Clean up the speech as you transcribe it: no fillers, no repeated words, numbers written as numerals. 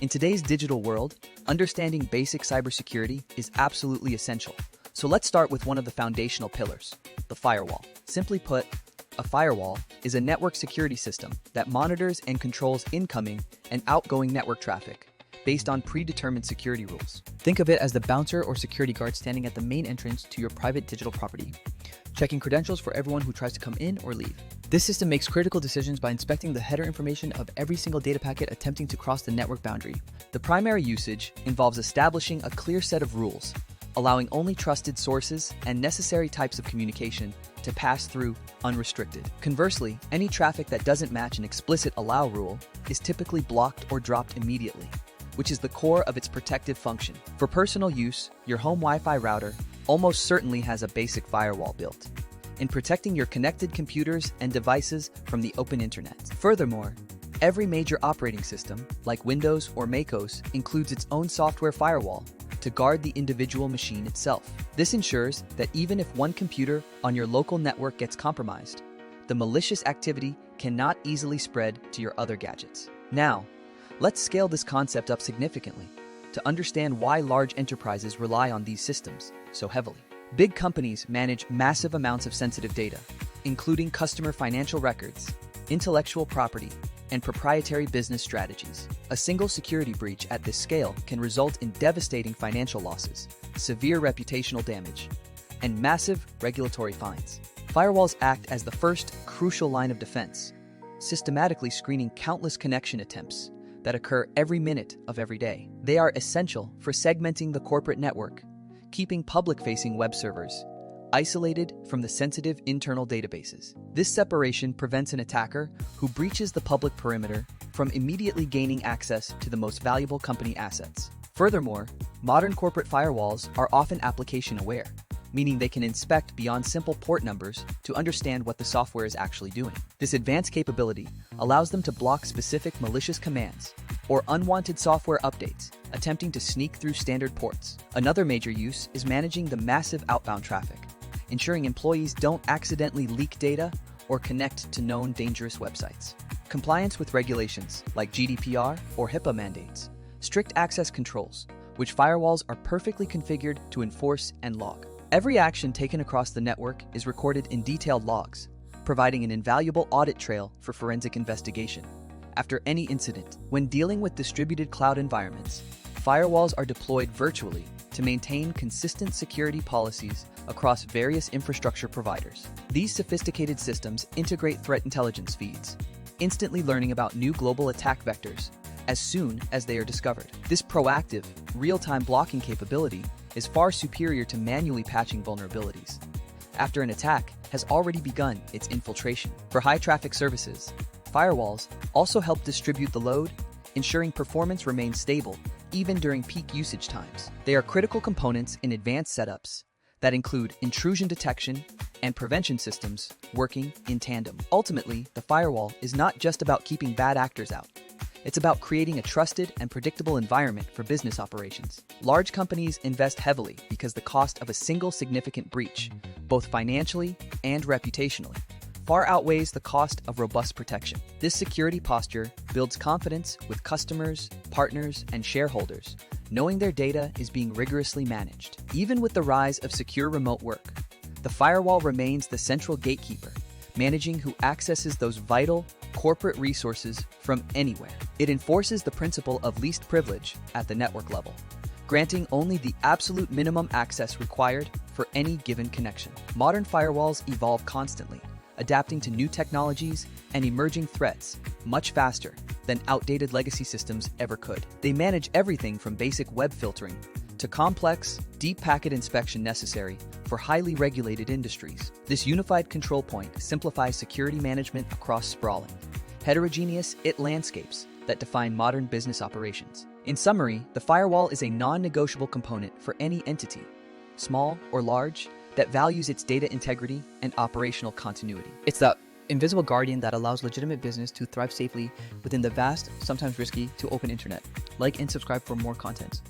In today's digital world, understanding basic cybersecurity is absolutely essential. So let's start with one of the foundational pillars, the firewall. Simply put, a firewall is a network security system that monitors and controls incoming and outgoing network traffic based on predetermined security rules. Think of it as the bouncer or security guard standing at the main entrance to your private digital property, checking credentials for everyone who tries to come in or leave. This system makes critical decisions by inspecting the header information of every single data packet attempting to cross the network boundary. The primary usage involves establishing a clear set of rules, allowing only trusted sources and necessary types of communication to pass through unrestricted. Conversely, any traffic that doesn't match an explicit allow rule is typically blocked or dropped immediately, which is the core of its protective function. For personal use, your home Wi-Fi router almost certainly has a basic firewall built in protecting your connected computers and devices from the open internet. Furthermore, every major operating system, like Windows or macOS, includes its own software firewall to guard the individual machine itself. This ensures that even if one computer on your local network gets compromised, the malicious activity cannot easily spread to your other gadgets. Now, let's scale this concept up significantly to understand why large enterprises rely on these systems so heavily. Big companies manage massive amounts of sensitive data, including customer financial records, intellectual property, and proprietary business strategies. A single security breach at this scale can result in devastating financial losses, severe reputational damage, and massive regulatory fines. Firewalls act as the first crucial line of defense, systematically screening countless connection attempts that occur every minute of every day. They are essential for segmenting the corporate network, keeping public-facing web servers isolated from the sensitive internal databases. This separation prevents an attacker who breaches the public perimeter from immediately gaining access to the most valuable company assets. Furthermore, modern corporate firewalls are often application-aware, meaning they can inspect beyond simple port numbers to understand what the software is actually doing. This advanced capability allows them to block specific malicious commands or unwanted software updates attempting to sneak through standard ports. Another major use is managing the massive outbound traffic, ensuring employees don't accidentally leak data or connect to known dangerous websites. Compliance with regulations like GDPR or HIPAA mandates strict access controls, which firewalls are perfectly configured to enforce and log. Every action taken across the network is recorded in detailed logs, providing an invaluable audit trail for forensic investigation. After any incident, when dealing with distributed cloud environments, firewalls are deployed virtually to maintain consistent security policies across various infrastructure providers. These sophisticated systems integrate threat intelligence feeds, instantly learning about new global attack vectors as soon as they are discovered. This proactive, real-time blocking capability is far superior to manually patching vulnerabilities after an attack has already begun its infiltration. For high-traffic services, firewalls also help distribute the load, ensuring performance remains stable even during peak usage times. They are critical components in advanced setups that include intrusion detection and prevention systems working in tandem. Ultimately, the firewall is not just about keeping bad actors out. It's about creating a trusted and predictable environment for business operations. Large companies invest heavily because the cost of a single significant breach, both financially and reputationally, far outweighs the cost of robust protection. This security posture builds confidence with customers, partners, and shareholders, knowing their data is being rigorously managed. Even with the rise of secure remote work, the firewall remains the central gatekeeper, managing who accesses those vital corporate resources from anywhere. It enforces the principle of least privilege at the network level, granting only the absolute minimum access required for any given connection. Modern firewalls evolve constantly, adapting to new technologies and emerging threats much faster than outdated legacy systems ever could. They manage everything from basic web filtering to complex, deep packet inspection necessary for highly regulated industries. This unified control point simplifies security management across sprawling, heterogeneous IT landscapes that define modern business operations. In summary, the firewall is a non-negotiable component for any entity, small or large, that values its data integrity and operational continuity. It's the invisible guardian that allows legitimate business to thrive safely within the vast, sometimes risky, to open internet. Like and subscribe for more content.